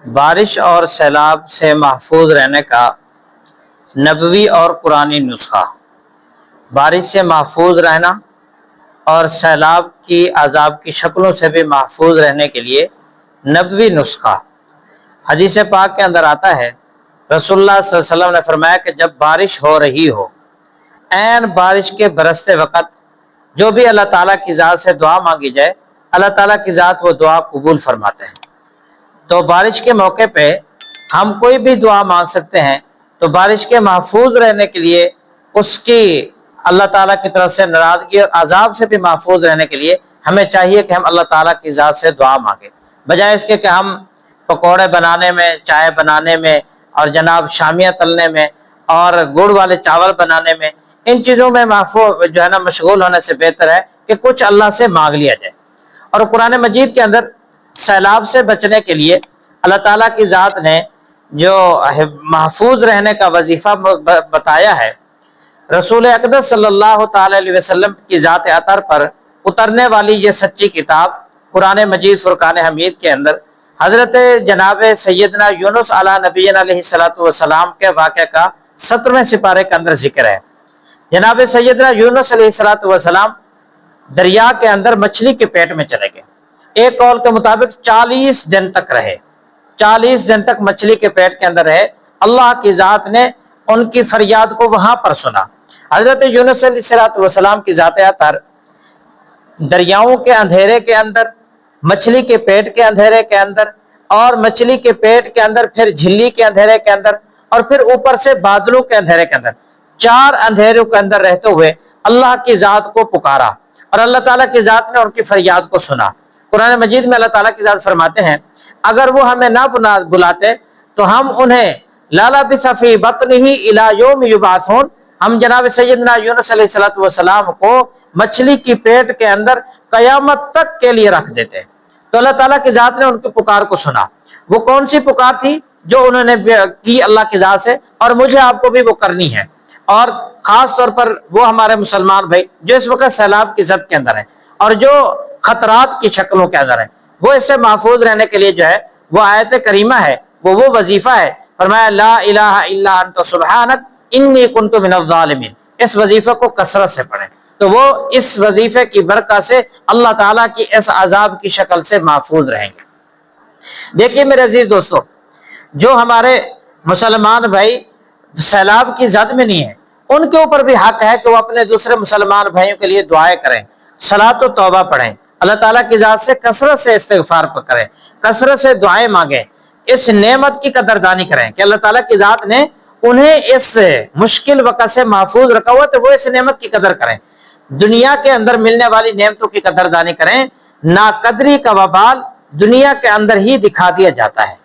بارش اور سیلاب سے محفوظ رہنے کا نبوی اور قرآنی نسخہ۔ بارش سے محفوظ رہنا اور سیلاب کی عذاب کی شکلوں سے بھی محفوظ رہنے کے لیے نبوی نسخہ۔ حدیث پاک کے اندر آتا ہے، رسول اللہ صلی اللہ علیہ وسلم نے فرمایا کہ جب بارش ہو رہی ہو، عین بارش کے برستے وقت جو بھی اللہ تعالیٰ کی ذات سے دعا مانگی جائے، اللہ تعالیٰ کی ذات وہ دعا قبول فرماتے ہیں۔ تو بارش کے موقع پہ ہم کوئی بھی دعا مانگ سکتے ہیں۔ تو بارش کے محفوظ رہنے کے لیے، اس کی اللہ تعالیٰ کی طرف سے ناراضگی اور عذاب سے بھی محفوظ رہنے کے لیے ہمیں چاہیے کہ ہم اللہ تعالیٰ کی ذات سے دعا مانگیں، بجائے اس کے کہ ہم پکوڑے بنانے میں، چائے بنانے میں، اور جناب شامیہ تلنے میں، اور گڑ والے چاول بنانے میں، ان چیزوں میں محفوظ جو ہے نا مشغول ہونے سے بہتر ہے کہ کچھ اللہ سے مانگ لیا جائے۔ اور قرآن مجید کے اندر سیلاب سے بچنے کے لیے اللہ تعالیٰ کی ذات نے جو محفوظ رہنے کا وظیفہ بتایا ہے، رسول اقدس صلی اللہ تعالی علیہ وسلم کی ذات اطہر پر اترنے والی یہ سچی کتاب قرآن مجید فرقان حمید کے اندر حضرت جناب سیدنا یونس علیہ نبینا علیہ الصلوۃ والسلام کے واقعہ کا 17ویں سپارے کے اندر ذکر ہے۔ جناب سیدنا یونس علیہ الصلوۃ والسلام دریا کے اندر مچھلی کے پیٹ میں چلے گئے۔ ایک قول کے مطابق 40 دن تک رہے، 40 دن تک مچھلی کے پیٹ کے اندر رہے۔ اللہ کی ذات نے ان کی فریاد کو وہاں پر سنا۔ حضرت یونس علیہ السلام کی ذات اطہر دریاؤں کے اندھیرے کے اندر، مچھلی کے پیٹ کے اندھیرے کے اندر، اور مچھلی کے پیٹ کے اندر پھر جھلی کے اندھیرے کے اندر، اور پھر اوپر سے بادلوں کے اندھیرے کے اندر، 4 اندھیروں کے اندر رہتے ہوئے اللہ کی ذات کو پکارا، اور اللہ تعالیٰ کی ذات نے ان کی فریاد کو سنا۔ قرآن مجید میں اللہ تعالیٰ کی ذات فرماتے ہیں، اگر وہ ہمیں نہ بلاتے تو ہم انہیں لَلَبِثَ فِی بَطْنِهِ إِلَىٰ يَوْمِ يُبْعَثُونَ، ہم جناب سیدنا یونس علیہ السلام کو مچھلی کی پیٹ کے اندر قیامت تک کے لیے رکھ دیتے۔ تو اللہ تعالیٰ کی ذات نے ان کی پکار کو سنا۔ وہ کون سی پکار تھی جو انہوں نے کی اللہ کی ذات سے، اور مجھے آپ کو بھی وہ کرنی ہے۔ اور خاص طور پر وہ ہمارے مسلمان بھائی جو اس وقت سیلاب کی زد کے اندر ہیں اور جو خطرات کی شکلوں کے اندر ہیں، وہ اس سے محفوظ رہنے کے لیے جو ہے وہ آیت کریمہ ہے، وہ وظیفہ ہے۔ فرمایا لا الہ الا انت سبحانک انی کنت من الظالمین، اس وظیفے کو کثرت سے پڑھیں تو وہ اس وظیفے کی برکت سے اللہ تعالیٰ کی اس عذاب کی شکل سے محفوظ رہیں گے۔ دیکھیے میرے عزیز دوستو، جو ہمارے مسلمان بھائی سیلاب کی زد میں نہیں ہیں، ان کے اوپر بھی حق ہے کہ وہ اپنے دوسرے مسلمان بھائیوں کے لیے دعائیں کریں، صلاۃ و توبہ پڑھیں، اللہ تعالیٰ کی ذات سے کثرت سے استغفار کریں، کثرت سے دعائیں مانگیں، اس نعمت کی قدردانی کریں کہ اللہ تعالیٰ کی ذات نے انہیں اس مشکل وقت سے محفوظ رکھا ہوا، تو وہ اس نعمت کی قدر کریں، دنیا کے اندر ملنے والی نعمتوں کی قدردانی کریں۔ ناقدری کا وبال دنیا کے اندر ہی دکھا دیا جاتا ہے۔